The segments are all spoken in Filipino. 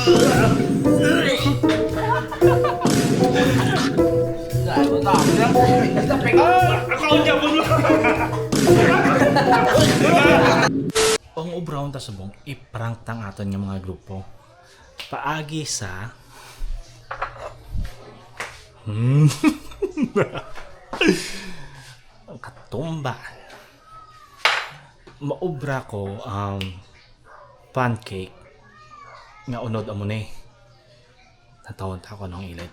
Ang ubraon ta subong iprank tang aton nga mga grupo. Paagi sa katumba. Maubra ko pancake nga unod amo ni. Natawon ta ko ng ilang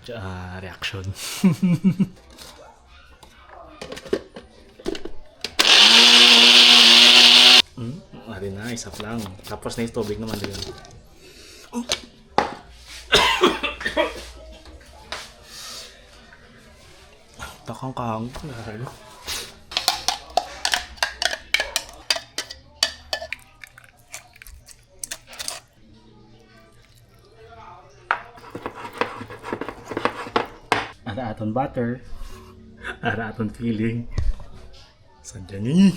reaction. Ari na, isa lang. Tapos na yung tubig naman din. Oh. Takang kahang. Ara aton butter. Ara aton filling. Sadya ni.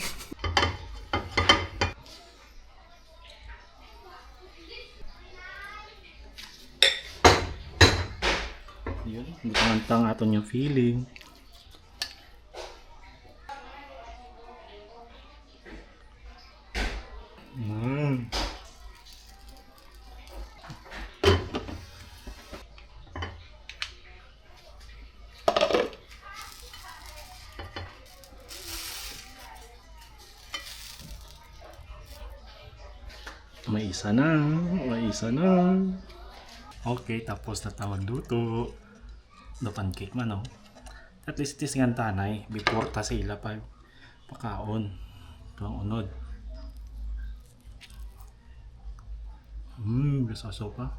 Yun, butang aton yung feeling. May isa na, may isa na. Okay, tapos na tawag luto. Do pancake man, no? At least tis nga tanay before ta sila pa pakaon. Ito ang unod. Gasaso pa.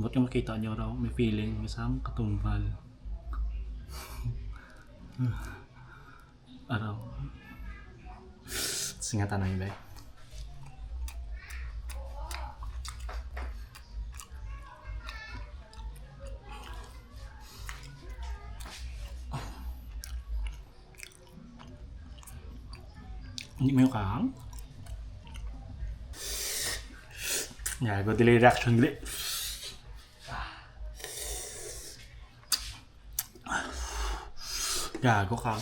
Ba't yung makita nyo raw, may feeling, isang katumbal. Araw. Tis nga tanay ba? Hindi mo yung kahang? Gago, delay reaction gali. Gago ka.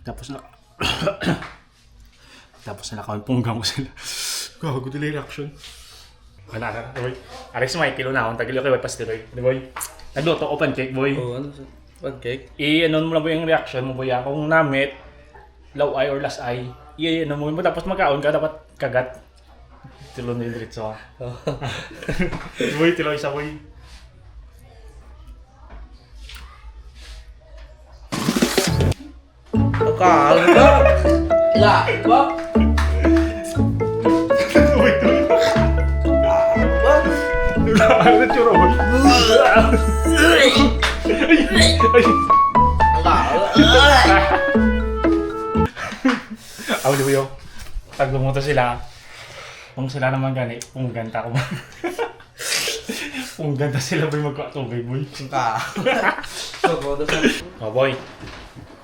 Tapos na tapos na nakapunggang ko sila. Gago, delay reaction. Wala ka, boy. Aris mo, kilo na akong tagilo kayo pastiroy. Di boy? Nagluto ko pancake, boy. Oo, ano sa pancake? I-ano mo lang po yung reaction mo, boy. Kung namit, low eye or last eye, i-ano mo. Tapos magkaon ka, dapat kagat. Tilo na yung diretso, ha? Boy, tilo isa, boy. Akal ba? La, ba? Boy, tilo. Ba? Ano tsura, boy? Ay! Aw, di ba yun? Pag lumunta sila, kung sila naman gani, kung ganta ko ba? Kung ganta sila boy magkatubig, boy. Ka. So, bodo sa... Oh, boy.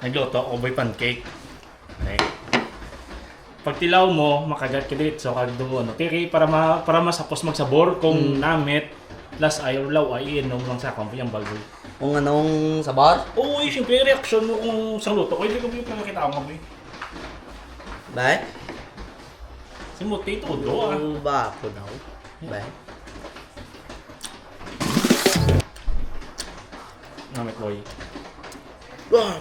Nagluto ako, boy, pancake. Okay. Pag tilaw mo, makagat ka dito, so kag doon. Okay, para masapos magsabor kung namit, last eye or low eye, inom lang sa kampo yung balboy. Kung anong sabar? Oo, siyempre yung reaction mo kung sa luto ko, hindi ko yung nakakita mo, boy. Bae? Si Muti, todo, ah. Ang ba ako daw? Bae? Namit, boy. Ah,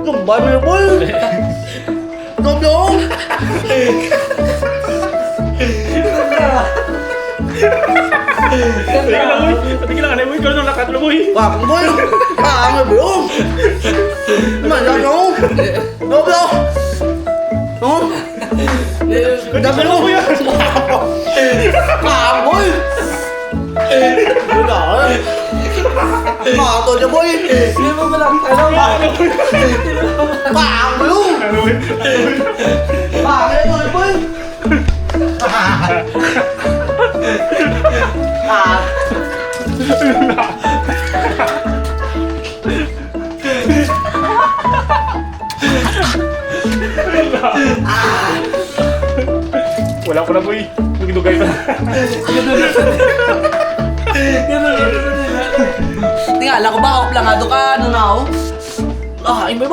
tumba na boy! Tumba! Patigil lang, boy. Ikaw nang lakat, boy. Bakit boy? Kaangay ba yun? Manyan ako! Tumba! Oh? Dami mo, boy. Kaang boy! Wala ka. Mato niya boy! Hindi mo malang tanong. Kaang mo yun! Kaang mo yun boy! Wala ko na boy. Nagdugay pa. Tingala ko ba? Ako plangado ka. Ano na ako? Ah, ay ba?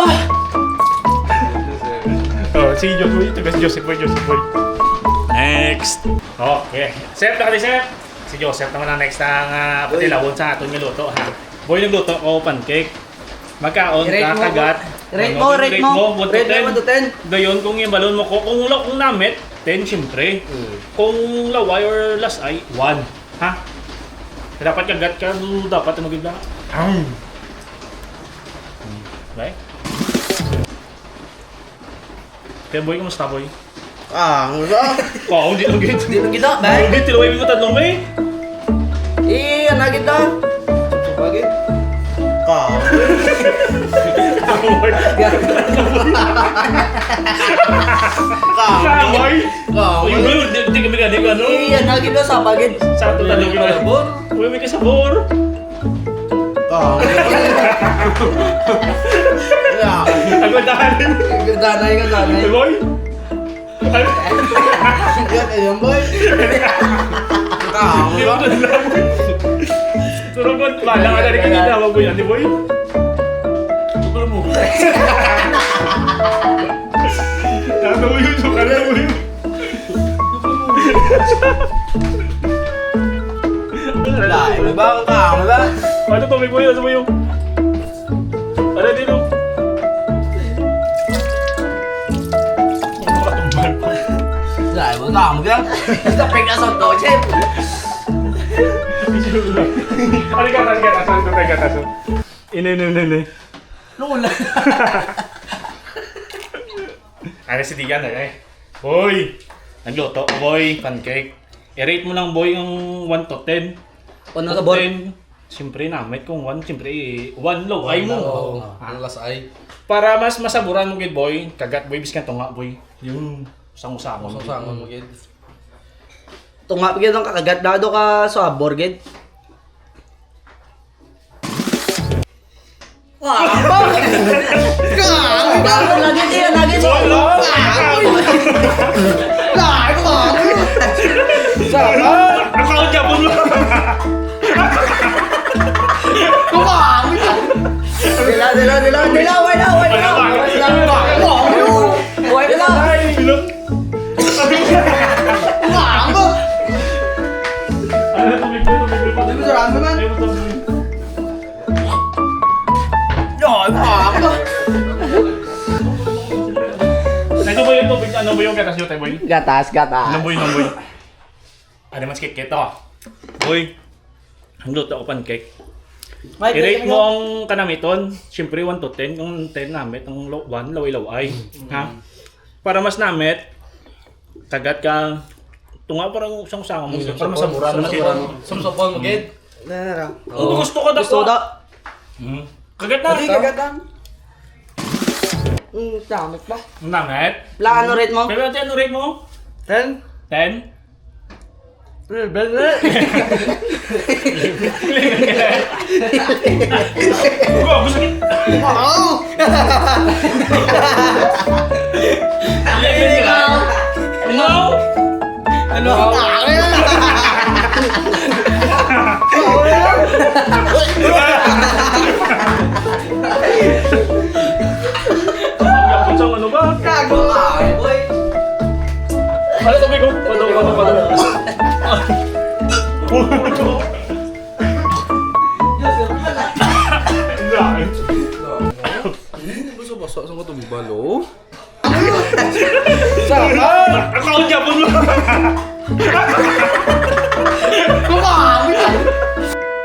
Oh, si Joseph boy. Taga si Joseph boy. Next. Okay. Chef na ka Chef. Si Joseph naman ang next ang patilawon sa aton niluto ha. Boy, nagluto ko pancake. Magkaon I-rate ka mo, kagat. Rate mo. 1 to Rate mo 1 to 10. 10. Gayon kung yung balon mo ko, kung namit, 10 syempre. Kung laway or lasay, 1. Ha? Dapat kagat ka, dapat ano ganda. Right? Kaya boy, kamusta boy? Ah, ano ba? Oo, hindi lang gito. Di ba kita? Oo, Bay? hindi, tilaway mo tatlong may. Ano kita? Bakit? Kamoy! Uy, hindi kami gani ko ano? Ano kita sa bagit? Sa ito talong ko. Uy, may kasabor. Ako dahil. Danay ka, danay. Boy? Ayan, boy. Hindi mo alam. Turong ko, balang ka na rin kanina. Wag boy, andi boy? Tukul mo. Ano mo yun? Sukala mo yun. Dahil mo ba? Ang kama ba? Ano to, may boy? Ano mo yun? Ano dito? Dahil mo kama ba? Basta peka sa to, chef. Arigato. Ini. Lula. Ano si Digan eh? Boy! Nagluto ko boy, pancake. I-rate mo lang boy yung 1 to 10. Ano ka, boy? 10, siyempre namit kung 1, siyempre 1 low ay mo. Ang lasay. Para mas masaburan mo gid boy, kagat boy biskan tunga boy. Yung usang-usangon. Sangon mo gid. Tunga pagyan ang kakagat na do ka sa borged. Lagi siya, lagi siya. Account niya po. Dila, wala. Ano tubig po? Marami man. Ano ba yung tubig? Ano ba yung gatas nyo tayo boy? Gatas. Ano boy? Ano mas cake ito? Boy, ang luto ko pancake. I-rate mo ang kanamiton. Siyempre 1 to 10. Kung 10 namit, ang 1 laway-laway. Ha? Para mas namit, kagat ka. Tunga parang usang-usang mo. Para masaburan. Sumsopon mo gid. Kung gusto ka Gusto dako. da. Kagat na. Kagatan. Damit ba? Namit. Ano rate mo? Pero ano rate mo? 10? 10? Gusto kita. No! Ano? Ano ba? Gago ka, boy. Ano sabi ko? Palo. Basa sa ko tumibalo. Sama. Account niya po.